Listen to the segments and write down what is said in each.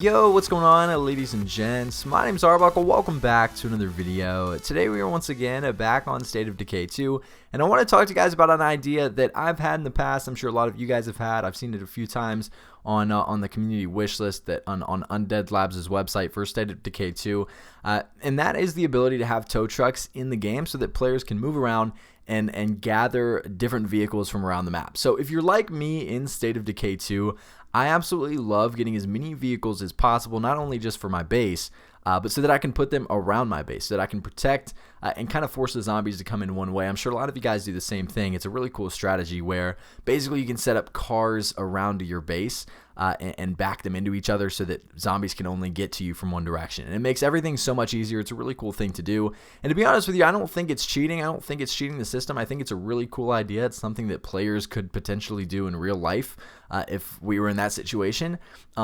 Yo, what's going on, ladies and gents? My name's Arbuckle. Welcome back to another video. Today we are once again back on State of Decay 2, and I want to talk to you guys about an idea that I've had in the past. I'm sure a lot of you guys have had. I've seen it a few times on the community wish list that on Undead Labs' website for State of Decay 2, and that is the ability to have tow trucks in the game so that players can move around and gather different vehicles from around the map. So if you're like me in State of Decay 2, I absolutely love getting as many vehicles as possible, not only just for my base, but so that I can put them around my base, so that I can protect and kind of force the zombies to come in one way. I'm sure a lot of you guys do the same thing. It's a really cool strategy where basically you can set up cars around your base and back them into each other so that zombies can only get to you from one direction. And it makes everything so much easier. It's a really cool thing to do. And to be honest with you, I don't think it's cheating. I don't think it's cheating the system. I think it's a really cool idea. It's something that players could potentially do in real life if we were in that situation.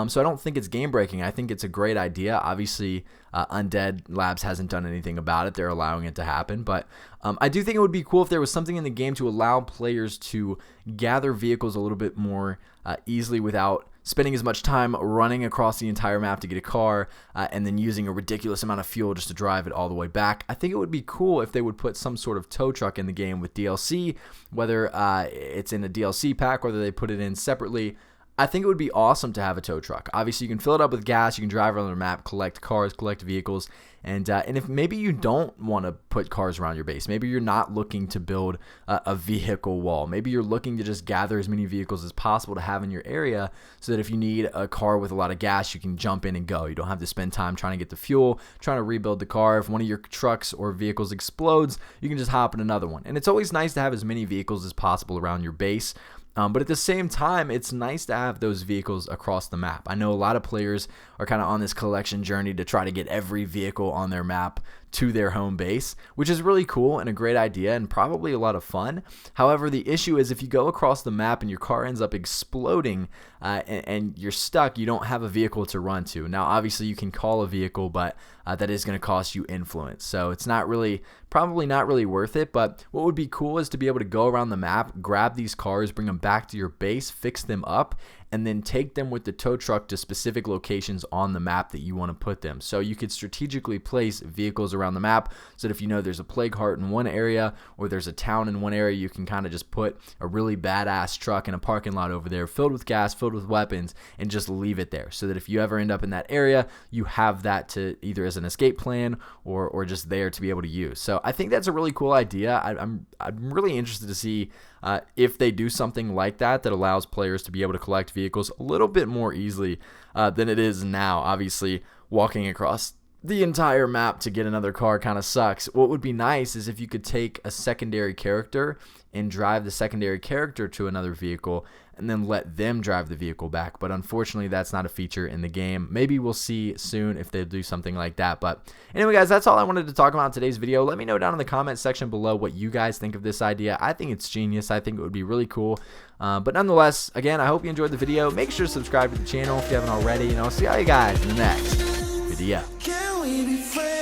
So I don't think it's game breaking. I think it's a great idea. Obviously, Undead Labs hasn't done anything about it. They're allowing it to happen. But I do think it would be cool if there was something in the game to allow players to gather vehicles a little bit more easily without spending as much time running across the entire map to get a car and then using a ridiculous amount of fuel just to drive it all the way back. I think it would be cool if they would put some sort of tow truck in the game with DLC, whether it's in a DLC pack, whether they put it in separately. I think it would be awesome to have a tow truck. Obviously, you can fill it up with gas, you can drive around the map, collect cars, collect vehicles, and if maybe you don't want to put cars around your base, maybe you're not looking to build a vehicle wall, maybe you're looking to just gather as many vehicles as possible to have in your area so that if you need a car with a lot of gas, you can jump in and go. You don't have to spend time trying to get the fuel, trying to rebuild the car. If one of your trucks or vehicles explodes, you can just hop in another one. And it's always nice to have as many vehicles as possible around your base. But at the same time, it's nice to have those vehicles across the map. I know a lot of players are kind of on this collection journey to try to get every vehicle on their map to their home base, which is really cool and a great idea and probably a lot of fun. However, the issue is if you go across the map and your car ends up exploding and you're stuck, you don't have a vehicle to run to. Now, obviously, you can call a vehicle, but that is going to cost you influence. So it's probably not really worth it. But what would be cool is to be able to go around the map, grab these cars, bring them back to your base, fix them up, and then take them with the tow truck to specific locations on the map that you want to put them. So you could strategically place vehicles around the map so that if you know there's a plague heart in one area or there's a town in one area, you can kind of just put a really badass truck in a parking lot over there filled with gas, filled with weapons, and just leave it there so that if you ever end up in that area, you have that to either as an escape plan or just there to be able to use. So I think that's a really cool idea. I'm really interested to see if they do something like that allows players to be able to collect vehicles a little bit more easily than it is now. Obviously, walking across the entire map to get another car kind of sucks. What would be nice is if you could take a secondary character and drive the secondary character to another vehicle and then let them drive the vehicle back. But unfortunately, that's not a feature in the game. Maybe we'll see soon if they do something like that. But anyway, guys, that's all I wanted to talk about in today's video. Let me know down in the comment section below what you guys think of this idea. I think it's genius. I think it would be really cool. But nonetheless, again, I hope you enjoyed the video. Make sure to subscribe to the channel if you haven't already, and I'll see all you guys in the next video. Can we be friends?